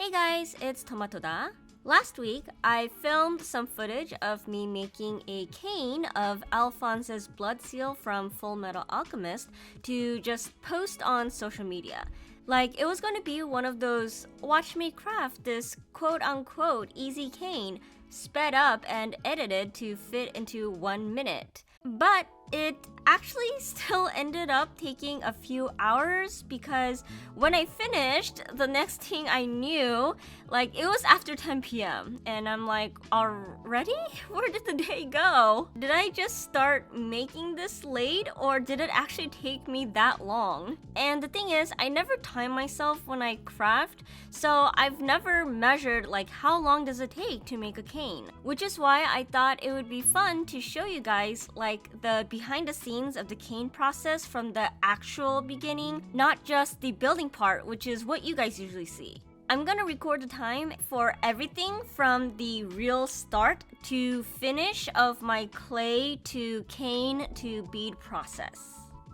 Hey guys, it's Tomatoda. Last week, I filmed some footage of me making a cane of Alphonse's blood seal from Full Metal Alchemist to just post on social media. Like, it was going to be one of those watch me craft this quote-unquote easy cane, sped up and edited to fit into 1 minute. But it actually still ended up taking a few hours because when I finished, the next thing I knew, it was after 10 p.m. And I'm like, already? Where did the day go? Did I just start making this late or did it actually take me that long? And the thing is, I never time myself when I craft, so I've never measured how long does it take to make a cane, which is why I thought it would be fun to show you guys the behind the scenes of the cane process from the actual beginning, not just the building part, which is what you guys usually see. I'm gonna record the time for everything from the real start to finish of my clay to cane to bead process.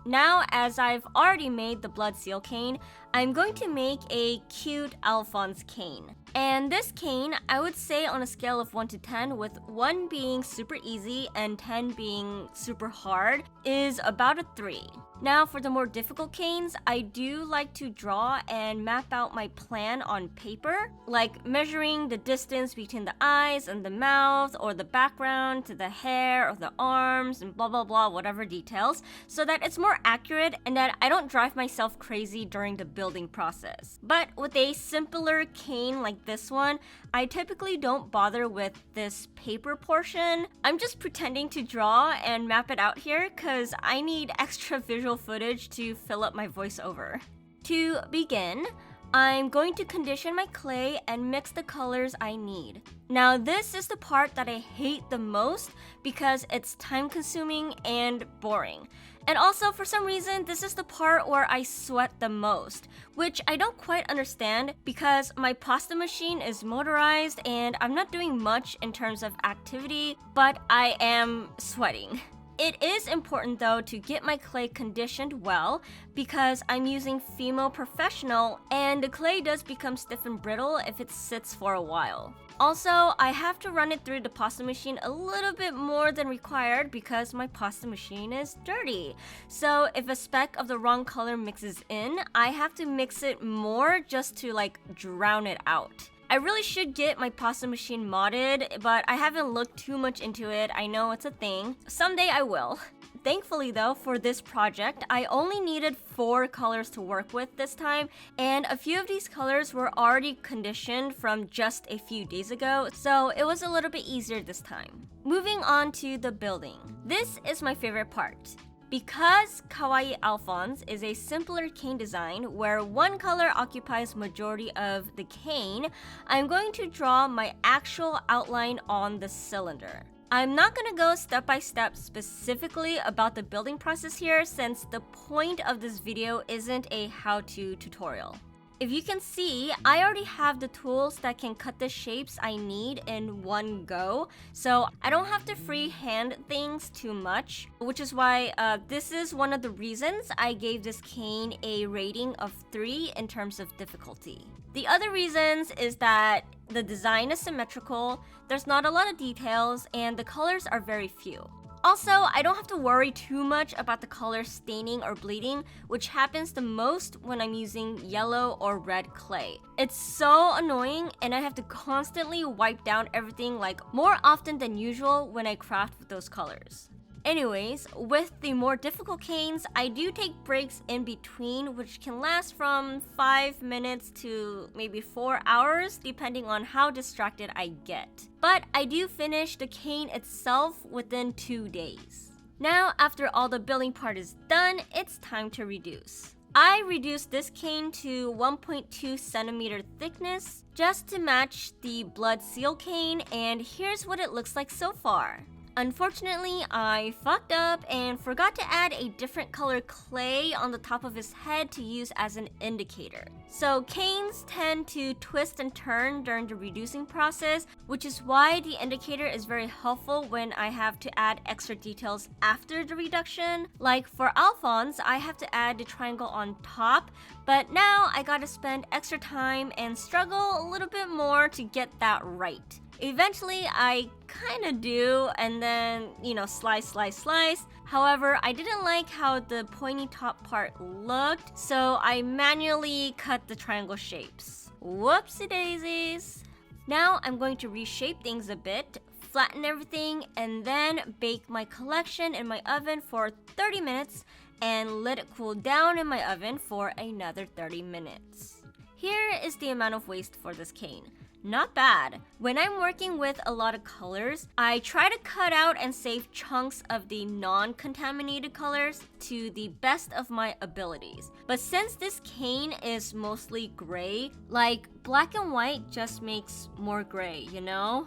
Now, as I've already made the blood seal cane, I'm going to make a cute Alphonse cane. And this cane, I would say on a scale of 1 to 10, with 1 being super easy and 10 being super hard, is about a 3. Now, for the more difficult canes, I do like to draw and map out my plan on paper, like measuring the distance between the eyes and the mouth, or the background to the hair or the arms, and blah blah blah, whatever details, so that it's more accurate and that I don't drive myself crazy during the building process. But with a simpler cane like this one, I typically don't bother with this paper portion. I'm just pretending to draw and map it out here because I need extra visual footage to fill up my voiceover. To begin, I'm going to condition my clay and mix the colors I need. Now, this is the part that I hate the most because it's time consuming and boring. And also, for some reason, this is the part where I sweat the most, which I don't quite understand because my pasta machine is motorized and I'm not doing much in terms of activity, but I am sweating. It is important though to get my clay conditioned well because I'm using FIMO Professional and the clay does become stiff and brittle if it sits for a while. Also, I have to run it through the pasta machine a little bit more than required because my pasta machine is dirty. So if a speck of the wrong color mixes in, I have to mix it more just to drown it out. I really should get my pasta machine modded, but I haven't looked too much into it. I know it's a thing. Someday I will. Thankfully though, for this project, I only needed 4 colors to work with this time, and a few of these colors were already conditioned from just a few days ago, so it was a little bit easier this time. Moving on to the building. This is my favorite part. Because Kawaii Alphonse is a simpler cane design where 1 color occupies majority of the cane, I'm going to draw my actual outline on the cylinder. I'm not going to go step by step specifically about the building process here since the point of this video isn't a how-to tutorial. If you can see, I already have the tools that can cut the shapes I need in one go, so I don't have to freehand things too much, which is why this is one of the reasons I gave this cane a rating of 3 in terms of difficulty. The other reasons is that the design is symmetrical, there's not a lot of details, and the colors are very few. Also, I don't have to worry too much about the color staining or bleeding, which happens the most when I'm using yellow or red clay. It's so annoying and I have to constantly wipe down everything more often than usual when I craft with those colors. Anyways, with the more difficult canes, I do take breaks in between, which can last from 5 minutes to maybe 4 hours, depending on how distracted I get. But I do finish the cane itself within 2 days. Now, after all the building part is done, it's time to reduce. I reduced this cane to 1.2 centimeter thickness just to match the blood seal cane, and here's what it looks like so far. Unfortunately, I fucked up and forgot to add a different color clay on the top of his head to use as an indicator. So canes tend to twist and turn during the reducing process, which is why the indicator is very helpful when I have to add extra details after the reduction. Like for Alphonse, I have to add the triangle on top, but now I gotta spend extra time and struggle a little bit more to get that right. Eventually, I kinda do, and then, slice. However, I didn't like how the pointy top part looked, so I manually cut the triangle shapes. Whoopsie daisies! Now I'm going to reshape things a bit, flatten everything, and then bake my collection in my oven for 30 minutes and let it cool down in my oven for another 30 minutes. Here is the amount of waste for this cane. Not bad. When I'm working with a lot of colors, I try to cut out and save chunks of the non-contaminated colors to the best of my abilities. But since this cane is mostly gray, like black and white just makes more gray,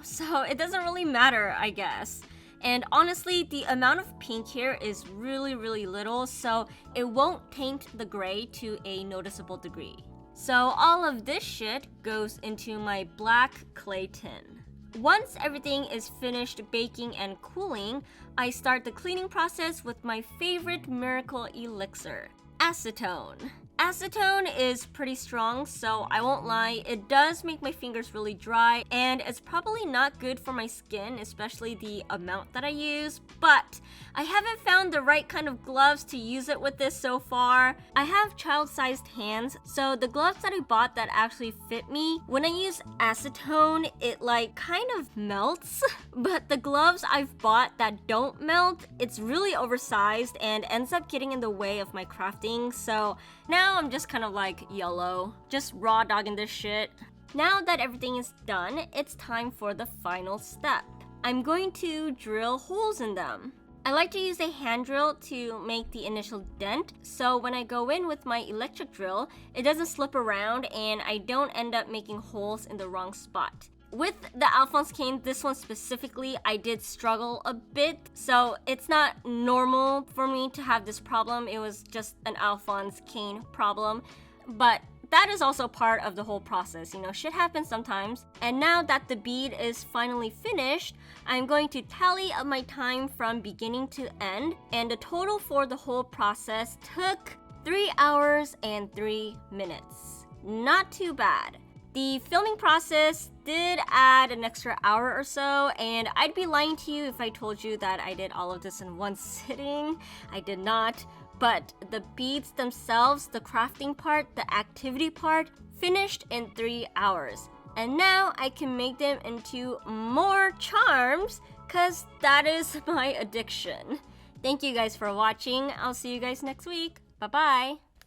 So it doesn't really matter, I guess. And honestly, the amount of pink here is really, really little, so it won't taint the gray to a noticeable degree. So all of this shit goes into my black clay tin. Once everything is finished baking and cooling, I start the cleaning process with my favorite miracle elixir, acetone. Acetone is pretty strong, so I won't lie, it does make my fingers really dry, and it's probably not good for my skin, especially the amount that I use, but I haven't found the right kind of gloves to use it with this so far. I have child-sized hands, so the gloves that I bought that actually fit me, when I use acetone, it kind of melts, but the gloves I've bought that don't melt, it's really oversized and ends up getting in the way of my crafting, so now I'm just kind of yellow, just raw dogging this shit. Now that everything is done, it's time for the final step. I'm going to drill holes in them. I like to use a hand drill to make the initial dent, so when I go in with my electric drill, it doesn't slip around and I don't end up making holes in the wrong spot. With the Alphonse cane, this one specifically, I did struggle a bit, so it's not normal for me to have this problem. It was just an Alphonse cane problem, but that is also part of the whole process. Shit happens sometimes. And now that the bead is finally finished, I'm going to tally up my time from beginning to end, and the total for the whole process took 3 hours and 3 minutes. Not too bad. The filming process did add an extra hour or so, and I'd be lying to you if I told you that I did all of this in one sitting. I did not. But the beads themselves, the crafting part, the activity part, finished in 3 hours. And now I can make them into more charms, cause that is my addiction. Thank you guys for watching. I'll see you guys next week. Bye-bye.